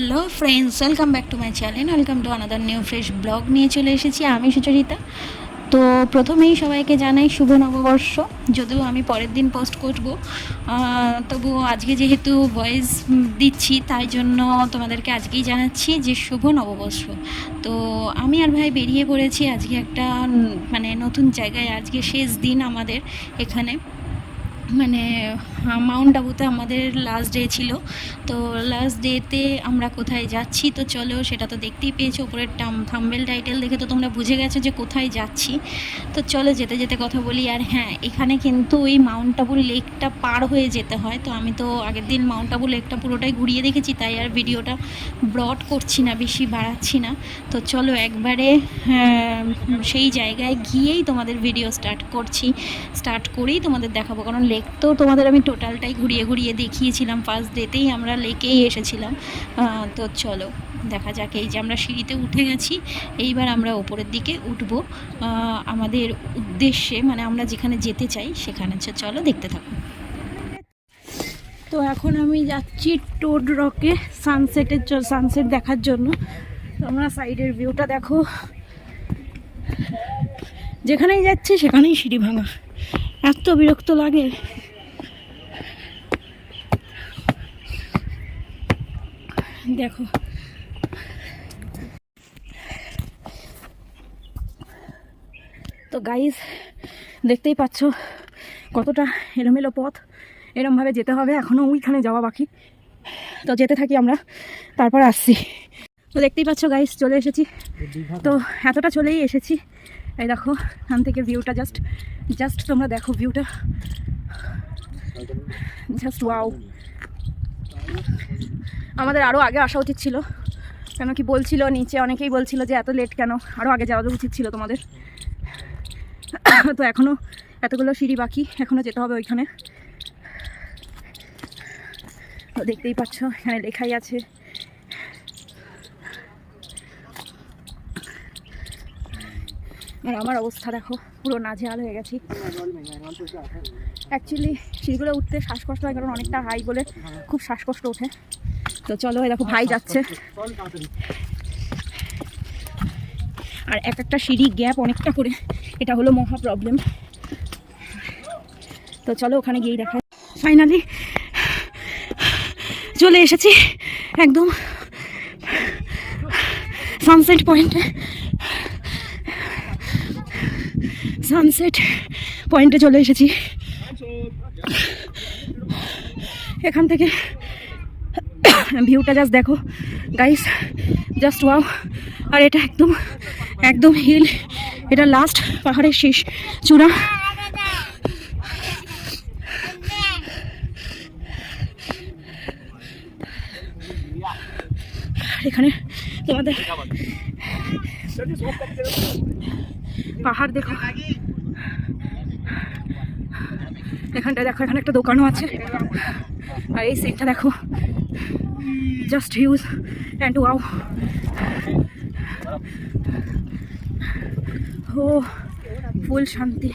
Hello friends, welcome back to my channel, welcome to another new fresh blog নিয়ে চলে এসেছি আমি সুচরিতা। তো প্রথমেই সবাইকে জানাই শুভ নববর্ষ। যদিও আমি পরের দিন পোস্ট করব, তবুও আজকে যেহেতু ভয়েস দিচ্ছি তাই জন্য তোমাদেরকে আজকেই জানাচ্ছি যে শুভ নববর্ষ। তো আমি আর ভাই বেরিয়ে পড়েছি আজকে একটা মানে নতুন জায়গায়। আজকে শেষ দিন আমাদের এখানে, মানে মাউন্ট আবুতে আমাদের লাস্ট ডে ছিল। তো লাস্ট ডেতে আমরা কোথায় যাচ্ছি তো চলো সেটা তো দেখতেই পেয়েছো, উপরের থাম্বনেল টাইটেল দেখে তো তোমরা বুঝে গেছো যে কোথায় যাচ্ছি। তো চলো যেতে যেতে কথা বলি। আর হ্যাঁ, এখানে কিন্তু ওই মাউন্ট আবু লেকটা পার হয়ে যেতে হয়। তো আমি তো আগের দিন মাউন্ট আবু লেকটা পুরোটাই ঘুরিয়ে দেখেছি, তাই আর ভিডিওটা ব্রড করছি না, বেশি বাড়াচ্ছি না। তো চলো একবারে সেই জায়গায় গিয়েই তোমাদের ভিডিও স্টার্ট করেই তোমাদের দেখাবো, কারণ লেক তো তোমাদের আমি টোটালটাই ঘুরিয়ে ঘুরিয়ে দেখিয়েছিলাম। ফার্স্ট ডেতেই আমরা লেকেই এসেছিলাম। তো চলো দেখা যাক। এই যে আমরা সিঁড়িতে উঠে গেছি, এইবার আমরা ওপরের দিকে উঠব আমাদের উদ্দেশ্যে, মানে আমরা যেখানে যেতে চাই সেখানে। চলো দেখতে থাকো। তো এখন আমি যাচ্ছি টোড রকে সানসেট দেখার জন্য। তোমরা সাইডের ভিউটা দেখো, যেখানেই যাচ্ছি সেখানেই সিঁড়ি ভাঙা, এত বিরক্ত লাগে। দেখো তো গাইস, দেখতেই পাচ্ছ কতটা এলোমেলো পথ, এরমভাবে যেতে হবে। এখনও ওইখানে যাওয়া বাকি, তো যেতে থাকি আমরা, তারপর আসছি। তো দেখতেই পাচ্ছ গাইস, চলে এসেছি। তো এতটা চলেই এসেছি। এই দেখো এখান থেকে ভিউটা, জাস্ট তোমরা দেখো ভিউটা, জাস্ট ওয়াও। আমাদের আরও আগে আসা উচিত ছিল, কেন কি বলছিল নিচে অনেকেই বলছিল যে এত লেট কেন, আরও আগে যাওয়া উচিত ছিল তোমাদের। তো এখনও এতগুলো সিঁড়ি বাকি, এখনও যেতে হবে ওইখানে। তো দেখতেই পাচ্ছ এখানে লেখাই আছে। আর আমার অবস্থা দেখো, পুরো নাজেহাল হয়ে গেছি। অ্যাকচুয়ালি সিঁড়িগুলো উঠতে শ্বাসকষ্ট হয়, কারণ অনেকটা হাই বলে খুব শ্বাসকষ্ট ওঠে। তো চলো, এই দেখো ভাই যাচ্ছে, আর এক একটা সিঁড়ি গ্যাপ অনেকটা করে, এটা হলো মহা প্রবলেম। তো চলো ওখানে গিয়েই দেখা। ফাইনালি চলে এসেছি একদম সানসেট পয়েন্টে চলে এসেছি। এখান থেকে ভিউটা জাস্ট দেখো গাইস, জাস্ট ওয়াও। আর এটা একদম হিল, এটা লাস্ট পাহাড়ের শেষ চূড়া। এখানে তোমাদের পাহাড় দেখো, এখানটা দেখো, এখানে একটা দোকানও আছে। আর এই সিটটা দেখো, জাস্ট হিউজ অ্যান্ড ওয়াও। ও ফুল শান্তি।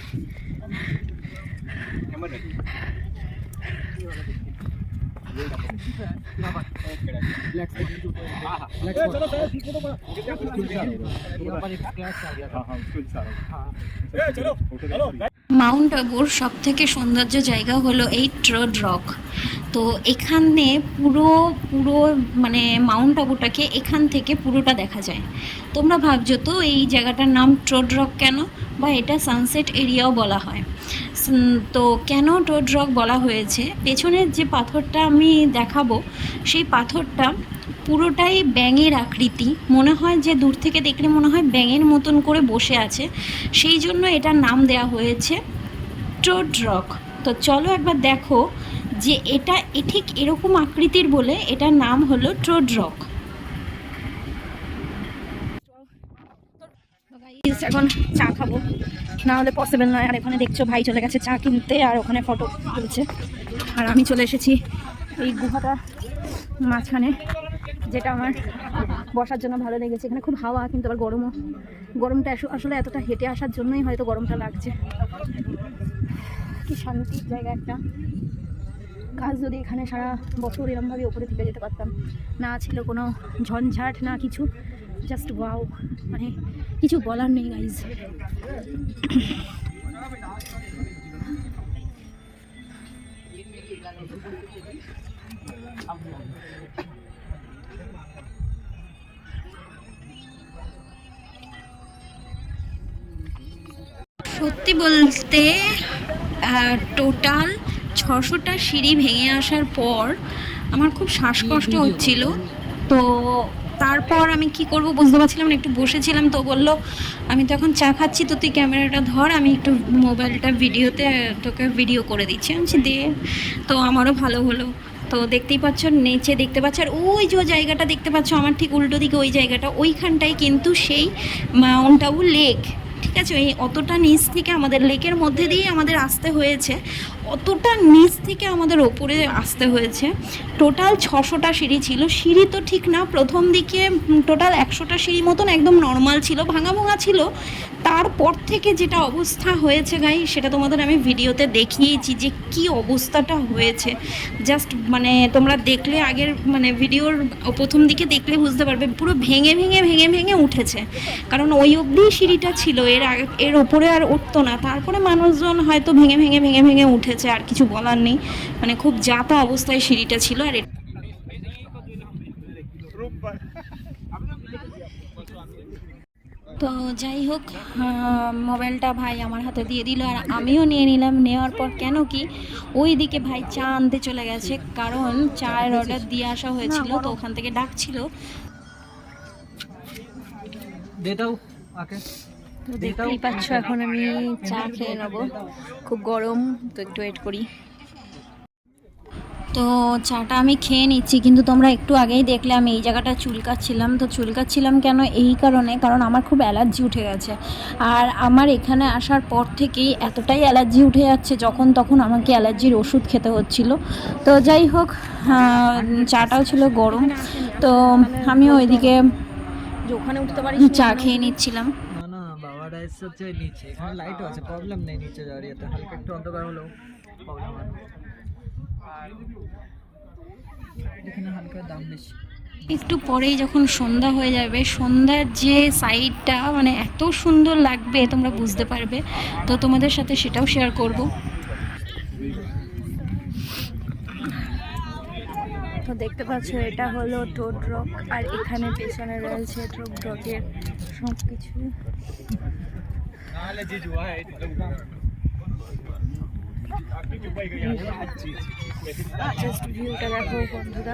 মাউন্ট আবুর সব থেকে সৌন্দর্য জায়গা হলো এই ট্রোড রক। তো এখানে পুরো পুরো মানে মাউন্ট আবুটাকে এখান থেকে পুরোটা দেখা যায়। তোমরা ভাবছো তো এই জায়গাটার নাম ট্রোড রক কেন, বা এটা সানসেট এরিয়াও বলা হয়। তো কেন ট্রোড রক বলা হয়েছে, পেছনের যে পাথরটা আমি দেখাবো সেই পাথরটা পুরোটাই ব্যাঙের আকৃতি, মনে হয় যে দূর থেকে দেখলে মনে হয় ব্যাঙের মতন করে বসে আছে, সেই জন্য এটার নাম দেওয়া হয়েছে ট্রোড রক। তো চলো একবার দেখো যে এটা ঠিক এরকম আকৃতির বলে এটার নাম হলো ট্রোড রক। এখন চা খাবো, না হলে পসিবল নয়। আর এখানে দেখছো ভাই চলে গেছে চা কিনতে, আর ওখানে ফটো তুলছে। আর আমি চলে এসেছি এই গুহাটা মাঝখানে, যেটা আমার বসার জন্য ভালো লেগেছে। এখানে খুব হাওয়া, কিন্তু আবার গরমটা আসলে এতটা হেঁটে আসার জন্যই হয়তো গরমটা লাগছে। কি শান্তির জায়গা একটা। কাজ যদি এখানে সারা বছর এরমভাবে ওপরে থেকে যেতে পারতাম, না ছিল কোনো ঝঞ্ঝাট না কিছু, জাস্ট ওয়াও, মানে কিছু বলার নেই গাইজ। সত্যি বলতে টোটাল 600টা সিঁড়ি ভেঙে আসার পর আমার খুব শ্বাসকষ্ট হচ্ছিল। তো তারপর আমি কি করব বুঝতে পারছিলাম না, একটু বসেছিলাম। তো বললো আমি তো এখন চা খাচ্ছি, তো তুই ক্যামেরাটা ধর, আমি একটু মোবাইলটা ভিডিওতে তোকে ভিডিও করে দিচ্ছি। আমি দে। তো আমারও ভালো হলো। তো দেখতেই পাচ্ছ নিচে দেখতে পাচ্ছ, আর ওই যে জায়গাটা দেখতে পাচ্ছ আমার ঠিক উল্টো দিকে ওই জায়গাটা, ওইখানটায় কিন্তু সেই মাউন্ট আবু লেক। ঠিক আছে, এই অতটা নিচ থেকে আমাদের লেকের মধ্যে দিয়ে আমাদের আসতে হয়েছে, অতটা নিচ থেকে আমাদের ওপরে আসতে হয়েছে। টোটাল 600টা সিঁড়ি ছিল। সিঁড়ি তো ঠিক না, প্রথম দিকে টোটাল 100টা সিঁড়ি মতন একদম নর্মাল ছিল, ভাঙা ভাঙা ছিল। তারপর থেকে যেটা অবস্থা হয়েছে গাই, সেটা তোমাদের আমি ভিডিওতে দেখিয়েছি যে কি অবস্থাটা হয়েছে। জাস্ট মানে তোমরা দেখলে আগের মানে ভিডিওর প্রথম দিকে দেখলে বুঝতে পারবে, পুরো ভেঙে ভেঙে ভেঙে ভেঙে উঠেছে। কারণ ওই অবধি সিঁড়িটা ছিল, এর ওপরে আর উঠতো না। তারপরে মানুষজন হয়তো ভেঙে ভেঙে ভেঙে ভেঙে উঠেছে, আর কিছু বলার নেই। মানে খুব যাতা অবস্থায় সিঁড়িটা ছিল। আর তো যাই হোক, মোবাইলটা ভাই আমার হাতে দিয়ে দিল, আর আমিও নিয়ে নিলাম। নেওয়ার পর কেন কি ওই দিকে ভাই চা আনতে চলে গেছে, কারণ চায়ের অর্ডার দিয়ে আসা হয়েছিল, তো ওখান থেকে ডাকছিল। তো দেখতেই পাচ্ছ এখন আমি চা খেয়ে নেবো, খুব গরম, তো একটু ওয়েট করি। তো চাটা আমি খেয়ে নিচ্ছি, কিন্তু তোমরা একটু আগেই দেখলে আমি এই জায়গাটা চুলকাচ্ছিলাম। তো চুলকাচ্ছিলাম কেন, এই কারণে, কারণ আমার খুব অ্যালার্জি উঠে গেছে। আর আমার এখানে আসার পর থেকেই এতটাই অ্যালার্জি উঠে যাচ্ছে, যখন তখন আমাকে অ্যালার্জির ওষুধ খেতে হচ্ছিল। তো যাই হোক, চাটাও ছিল গরম, তো আমিও ওইদিকে ওখানে উঠতে পারি চা খেয়ে নিচ্ছিলাম। বাবারা এসছে নিচে, এখানে লাইটও আছে, প্রবলেম নেই নিচে যাওয়ার, এতে হালকা একটু অন্ধকার হলেও প্রবলেম হয় না। এখানে হালকা দাম বেশি। একটু পরেই যখন সন্ধ্যা হয়ে যাবে, সন্ধ্যার যে সাইডটা মানে এত সুন্দর লাগবে তোমরা বুঝতে পারবে। তো তোমাদের সাথে সেটাও শেয়ার করব। তো দেখতে পাচ্ছ এটা হলো টোড রক, আর এখানে পেছনে রয়েছে টোড রকের সব কিছু। জাস্ট ভিউটা দেখো বন্ধুরা।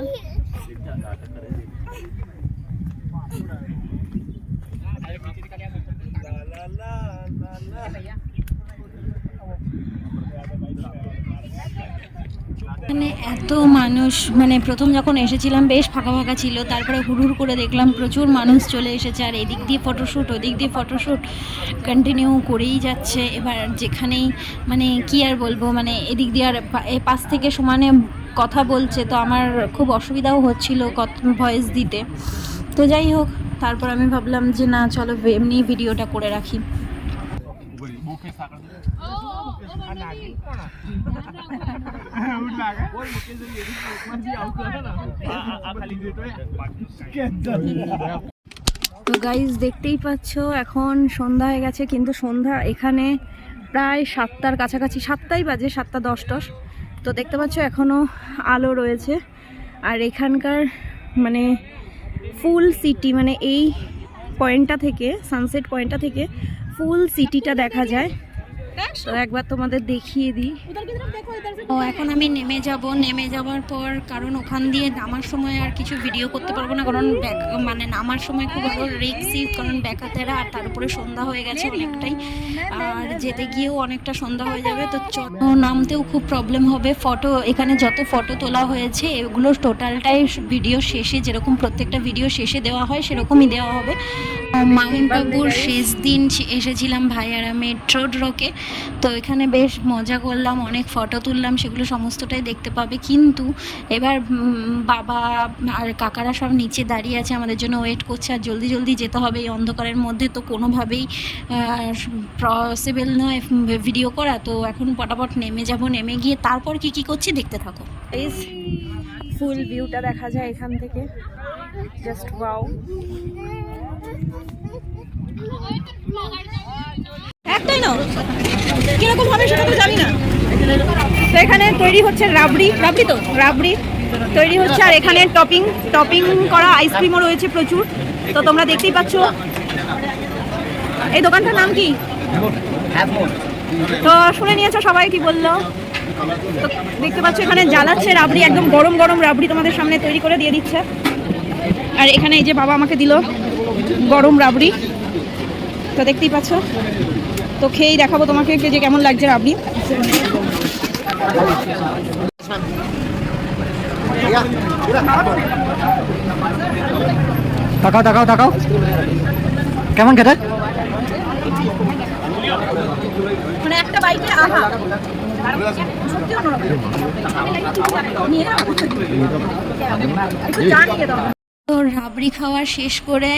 মানে এত মানুষ, মানে প্রথম যখন এসেছিলাম বেশ ফাঁকা ফাঁকা ছিল, তারপরে হুড় করে দেখলাম প্রচুর মানুষ চলে এসেছে, আর এদিক দিয়ে ফটোশ্যুট ওদিক দিয়ে ফটোশ্যুট কন্টিনিউ করেই যাচ্ছে। এবার যেখানেই মানে কি আর বলবো, মানে এদিক দিয়ে আর পাশ থেকে সমানে কথা বলছে, তো আমার খুব অসুবিধাও হচ্ছিল ভয়েস দিতে। তো যাই হোক, তারপর আমি ভাবলাম যে না চলো এমনি ভিডিওটা করে রাখি। তো গাইজ দেখতেই পাচ্ছ এখন সন্ধ্যা হয়ে গেছে, কিন্তু সন্ধ্যা এখানে প্রায় 7টার কাছাকাছি, 7টাই বাজে, 7টা 10 তো দেখতে পাচ্ছ এখনও আলো রয়েছে। আর এখানকার মানে ফুল সিটি, মানে এই পয়েন্টটা থেকে, সানসেট পয়েন্টটা থেকে ফুল সিটিটা দেখা যায়। তো একবার তোমাদের দেখিয়ে দিই। ও এখন আমি নেমে যাব, নেমে যাওয়ার পর, কারণ ওখান দিয়ে নামার সময় আর কিছু ভিডিও করতে পারবো না, কারণ মানে নামার সময় খুব আরো রিস্কি, কারণ ব্যাকাতেরা, আর তার উপরে সন্ধ্যা হয়ে গেছে অনেকটাই, আর যেতে গিয়েও অনেকটা সন্ধ্যা হয়ে যাবে। তো নামতেও খুব প্রবলেম হবে। ফটো, এখানে যত ফটো তোলা হয়েছে এগুলো টোটালটাই ভিডিও শেষে, যেরকম প্রত্যেকটা ভিডিও শেষে দেওয়া হয় সেরকমই দেওয়া হবে। মাউন্ট আবুর শেষ দিন এসেছিলাম ভাই আর আমি টোড রকে। তো এখানে বেশ মজা করলাম, অনেক ফটো তুললাম, সেগুলো সমস্তটাই দেখতে পাবে। কিন্তু এবার বাবা আর কাকারা সব নিচে দাঁড়িয়ে আছে, আমাদের জন্য ওয়েট করছে, আর জলদি জলদি যেতে হবে এই অন্ধকারের মধ্যে। তো কোনোভাবেই পসিবল নয় ভিডিও করা। তো এখন পটাপট নেমে যাব, নেমে গিয়ে তারপর কি করছি দেখতে থাকো। এই ফুল ভিউটা দেখা যায় এখান থেকে, জাস্ট ওয়াও। একটাই না, কিরকম হবে সেটা তো জানি না। তো এখানে তৈরি হচ্ছে রাবড়ি, রাবড়ি তৈরি হচ্ছে, আর এখানে টপিং করা আইসক্রিমও রয়েছে প্রচুর। তো তোমরা দেখতেই পাচ্ছ। এই দোকানটার নাম কি? তো শুনে নিয়েছো সবাই কি বললো। তো দেখতে পাচ্ছ এখানে জ্বালাচ্ছে রাবড়ি, একদম গরম গরম রাবড়ি তোমাদের সামনে তৈরি করে দিয়ে দিচ্ছে। আর এখানে এই যে বাবা আমাকে দিল গরম রাবড়ি, তো দেখতেই পাচ্ছ। তো খেয়েই দেখাবো তোমাকে যে কেমন লাগছে রাবড়ি। তাকাও কেমন খেতে? মানে একটা বাইটে আহা, সত্যি অন্যরকম। তো রাবড়ি খাওয়া শেষ করে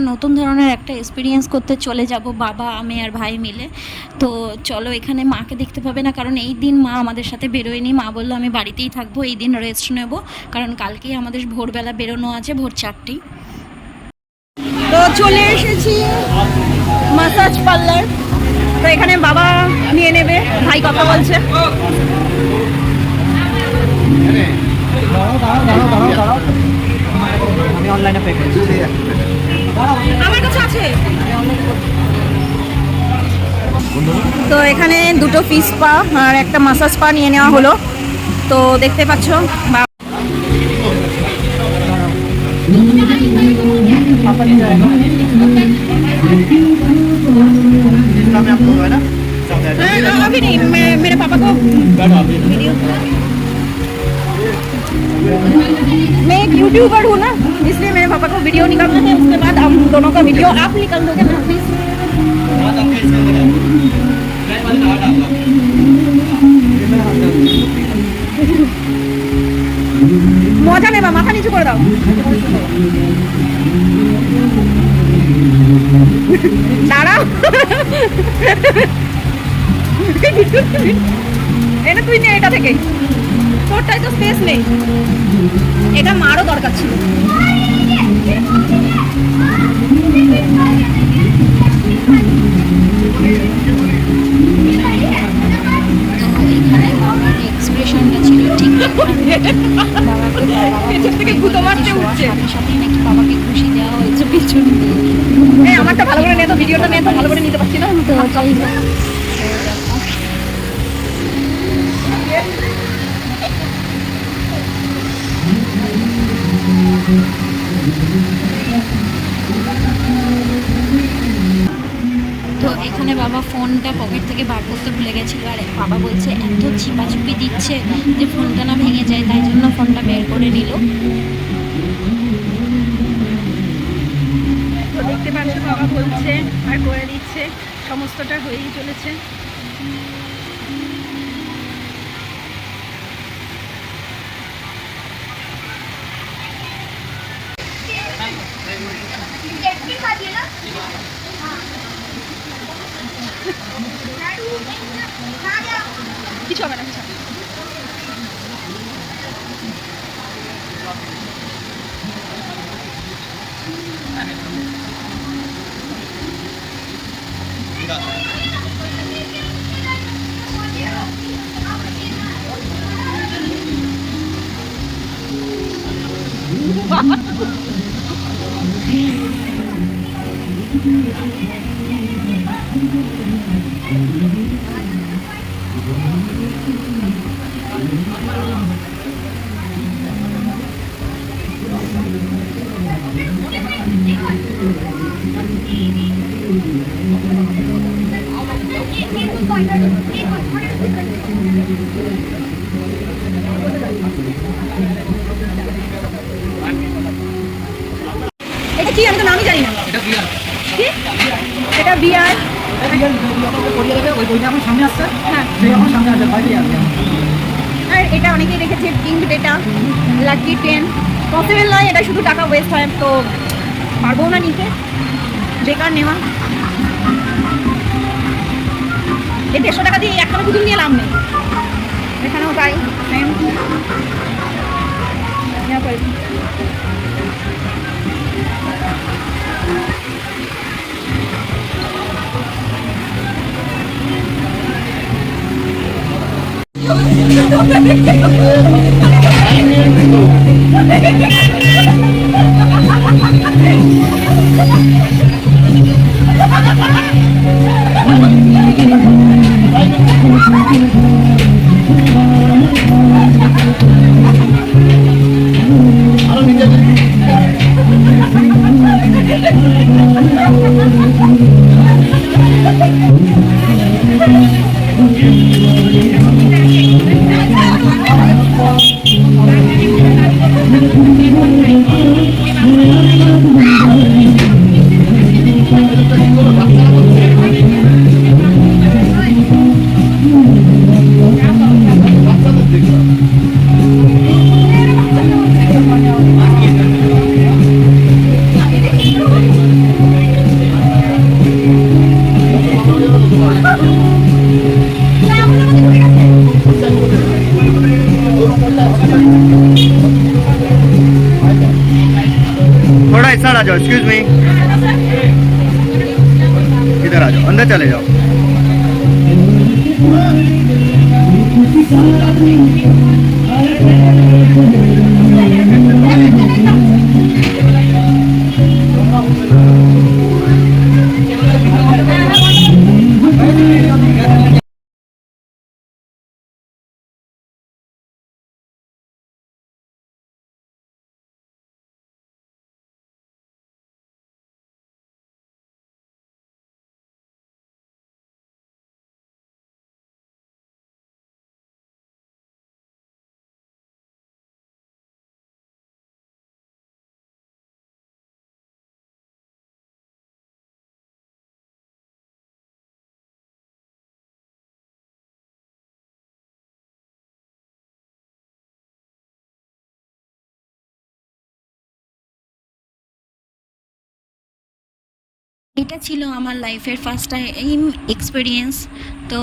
নতুন ধরনের একটা এক্সপিরিয়েন্স করতে চলে যাব বাবা, আমি আর ভাই মিলে। তো চলো, এখানে মাকে দেখতে পাবে না, কারণ এই দিন মা আমাদের সাথে বেরোয়নি। মা বললো আমি বাড়িতেই থাকবো, এই দিন রেস্ট নেব, কারণ কালকেই আমাদের ভোরবেলা বেরোনো আছে, ভোর 4টেই। তো চলে এসেছি মাসাজ পার্লার। তো এখানে বাবা নিয়ে নেবে, ভাই কথা বলছে। আমি অনলাইনে পে করেছি, আমার কাছে আছে। তো এখানে দুটো ফিশ পা আর একটা মাসাজ পা নিয়ে নেওয়া হলো। তো দেখতে পাচ্ছ अभी नहीं, मेरे पापा को वीडियो, मैं एक यूट्यूबर हूँ ना, इसलिए मेरे पापा को वीडियो निकालना है। उसके बाद हम दोनों का वीडियो आप निकाल दोगे ना प्लीज। মজা নেবা, মাথা নিচু করে দাও। দাঁড়াও, এটা তুই নে, এটা থেকে তোরটাই তো স্পেস নেই, এটা মারও দরকার ছিল। এক্সপ্রেশনটা ছিল ঠিক, থেকে ভূত মারতে উঠছে, সাথে নাকি বাবাকে খুশি দেওয়া হয়েছে পিছন দিয়ে। আমারটা ভালো করে নিয়ে তো, ভিডিওটা নিয়ে তো ভালো করে নিতে পারছি না। তো যাই হোক, তো এখানে বাবা ফোনটা পকেট থেকে বার করতে ভুলে গেছিলো, আর বাবা বলছে এত চিপাচুপি দিচ্ছে যে ফোনটা না ভেঙে যায়, তাই জন্য ফোনটা বের করে নিল। তো দেখতে পাচ্ছ বাবা বলছে আর করে দিচ্ছে, সমস্তটা হয়েই চলেছে। কিছু হবে না, কিছু হবে না। এটা কি, আমি তো নামই জানি না। এটা বিয়ার, সামনে আসছে। হ্যাঁ, সামনে আসছে, আর এটা অনেকেই দেখেছে পিঙ্ক ডেটা, লাকি 10। পসিবল নয়, এটা শুধু টাকা ওয়েস্ট হয়, তো পারবো না নিতে, বেকার নেওয়া। এই 150 টাকা দিয়ে একটা পুতুল নিয়ে লাভ নেই। এখানেও তাই সেম। थोड़ा इस साइड आ जाओ, एक्सक्यूज मी, इधर आ जाओ, अंदर चले जाओ। এটা ছিল আমার লাইফের ফার্স্ট টাইম এক্সপিরিয়েন্স। তো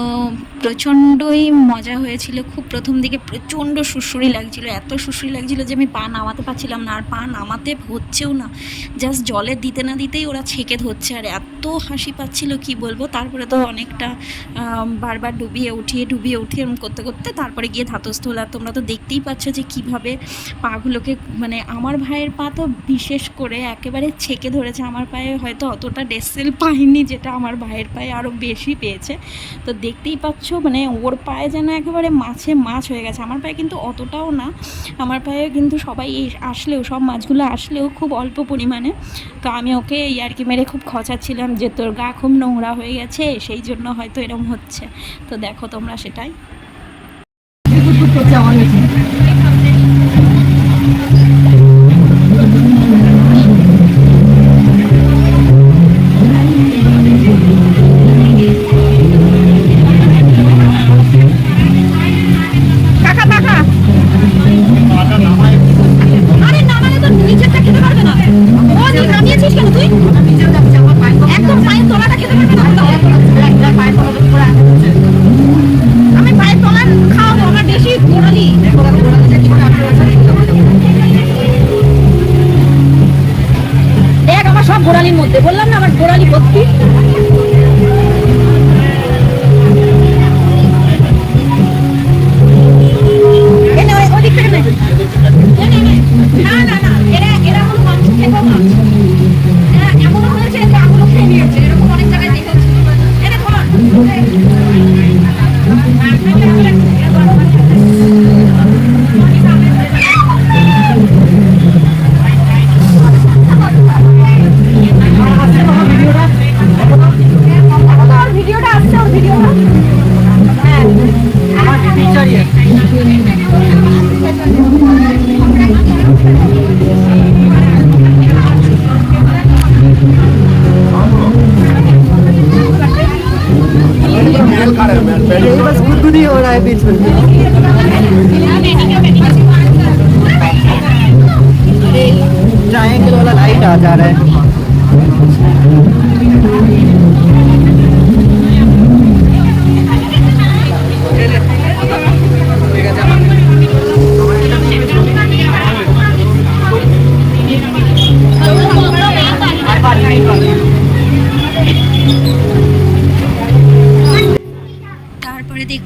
প্রচণ্ডই মজা হয়েছিল। খুব প্রথম দিকে প্রচণ্ড সুড়সুড়ি লাগছিল, এত সুড়সুড়ি লাগছিল যে আমি পা নামাতে পারছিলাম না, আর পা নামাতে হচ্ছেও না, জাস্ট জলে দিতে না দিতেই ওরা ছেঁকে ধরছে, আর এত হাসি পাচ্ছিল কি বলবো। তারপরে তো অনেকটা বারবার ডুবিয়ে উঠিয়ে এরকম করতে করতে তারপরে গিয়ে ধাতস্থ হলো। আর তোমরা তো দেখতেই পাচ্ছ যে কীভাবে পাগুলোকে, মানে আমার ভাইয়ের পা তো বিশেষ করে একেবারে ছেঁকে ধরেছে। আমার পায়ে হয়তো অতটা ডেসেল পাইনি, যেটা আমার ভাইয়ের পায়ে আরও বেশি পেয়েছে। তো দেখতেই পাচ্ছ মানে ওর পায়ে যেন একেবারে মাছে মাছ হয়ে গেছে। আমার পায়ে কিন্তু অতটাও না, আমার পায়ে কিন্তু সবাই আসলেও, সব মাছগুলো আসলেও খুব অল্প পরিমাণে। তো আমি ওকে ইয়ার্কি মেরে খুব খচাচ্ছিলাম যে তোর গা খুব নোংরা হয়ে গেছে, সেই জন্য হয়তো এরকম হচ্ছে। তো দেখো তোমরা সেটাই। গোড়ালির মধ্যে বললাম না আমার গোড়ালি ভর্তি। बस खुद ही हो रहा है बीच में। ट्रायंगल वाला लाइट आ जा रहा है।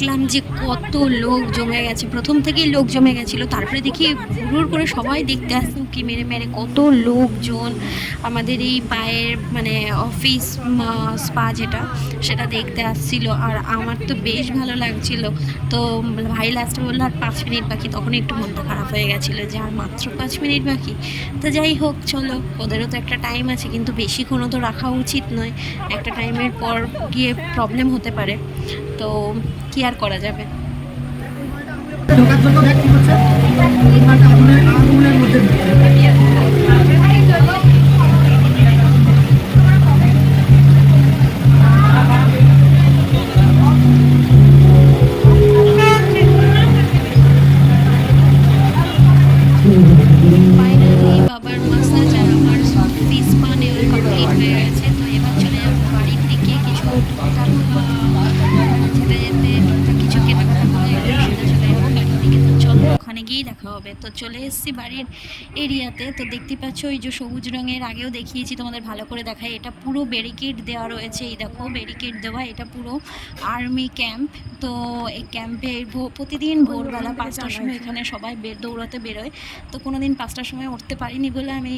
দেখলাম যে কত লোক জমে গেছে, প্রথম থেকেই লোক জমে গেছিলো, তারপরে দেখি হুড় করে সবাই দেখতে আসছে উঁকি মেরে মেরে, কত লোকজন আমাদের এই পায়ের মানে অফিস স্পা সেটা দেখতে আসছিল। আর আমার তো বেশ ভালো লাগছিল। তো ভাই লাস্টে বললো আর 5 মিনিট বাকি, তখন একটু মনটা খারাপ হয়ে গেছিলো যে আর মাত্র 5 মিনিট বাকি। তো যাই হোক, চলো, ওদেরও তো একটা টাইম আছে, কিন্তু বেশিক্ষণও তো রাখা উচিত নয়, একটা টাইমের পর গিয়ে প্রবলেম হতে পারে। তো কি আর করা যাবে। ঢোকার জন্য দেখ কি হচ্ছে আগুনের মধ্যে ফাইনালি বাবার মাসাজ আর আমার ফিস পা নেওয়া কমপ্লিট হয়ে গেছে। তো এবার চলে যাবো বাড়ির দিকে, কিছু টুকটাক যেতে যেতে টুকটাক কিছু কেনাকাটা করে সোজা চলে যাবো বাড়ির দিকে। তো চলো, ওখানে গিয়েই দেখা হবে। তো চলে এসেছি বাড়ির এরিয়াতে। তো দেখতে পাচ্ছ ওই যে সবুজ রঙের, আগেও দেখিয়েছি তোমাদের, ভালো করে দেখায়, এটা পুরো ব্যারিকেড দেওয়া রয়েছে। এই দেখো ব্যারিকেড দেওয়া, এটা পুরো আর্মি ক্যাম্প। তো এই ক্যাম্পে প্রতিদিন ভোরবেলা 5টার সময় এখানে সবাই দৌড়াতে বেরোয়। তো কোনো দিন 5টার সময় উঠতে পারিনি বলে আমি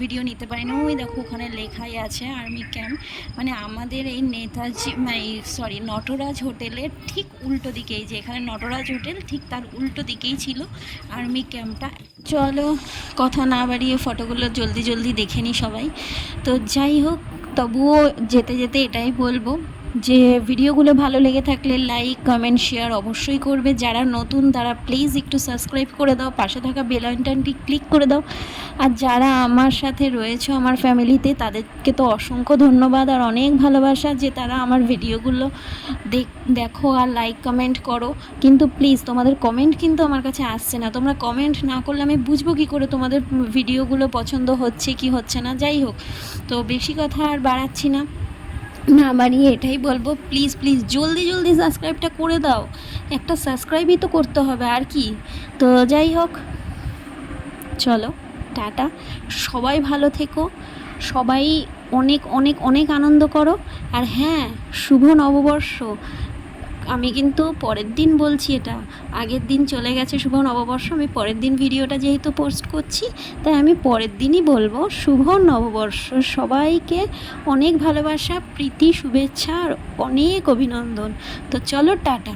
ভিডিও নিতে পারিনি। ওই দেখো ওখানে লেখাই আছে আর্মি ক্যাম্প, মানে আমাদের এই নেতাজি নটরাজ হোটেলের ঠিক উল্টো দিকেই, যে এখানে নটরাজ হোটেল ঠিক তার উল্টো দিকেই ছিল আর্মি ক্যাম্পটা। চলো কথা না বাড়িয়ে ফটোগুলো জলদি জলদি দেখে নিই সবাই। তো যাই হোক, তবুও যেতে যেতে এটাই বলবো যে ভিডিওগুলো ভালো লেগে থাকলে লাইক কমেন্ট শেয়ার অবশ্যই করবে। যারা নতুন তারা প্লিজ একটু সাবস্ক্রাইব করে দাও, পাশে থাকা বেল আইকনটি ক্লিক করে দাও। আর যারা আমার সাথে রয়েছে আমার ফ্যামিলিতে, তাদেরকে তো অসংখ্য ধন্যবাদ আর অনেক ভালোবাসা যে তারা আমার ভিডিওগুলো দেখো আর লাইক কমেন্ট করো। কিন্তু প্লিজ তোমাদের কমেন্ট কিন্তু আমার কাছে আসছে না। তোমরা কমেন্ট না করলে আমি বুঝবো কী করে তোমাদের ভিডিওগুলো পছন্দ হচ্ছে কি হচ্ছে না। যাই হোক, তো বেশি কথা আর বাড়াচ্ছি না, না বাড়িয়ে এটাই বলবো, প্লিজ প্লিজ জলদি জলদি সাবস্ক্রাইবটা করে দাও। একটা সাবস্ক্রাইবই তো করতে হবে, আর কি। তো যাই হোক, চলো টাটা, সবাই ভালো থেকো, সবাই অনেক অনেক অনেক আনন্দ করো। আর হ্যাঁ, শুভ নববর্ষ। আমি কিন্তু পরের দিন বলছি, এটা আগের দিন চলে গেছে শুভ নববর্ষ, আমি পরের দিন ভিডিওটা যেহেতু পোস্ট করছি, তাই আমি পরের দিনই বলবো শুভ নববর্ষ। সবাইকে অনেক ভালোবাসা, প্রীতি, শুভেচ্ছা আর অনেক অভিনন্দন। তো চলো টাটা।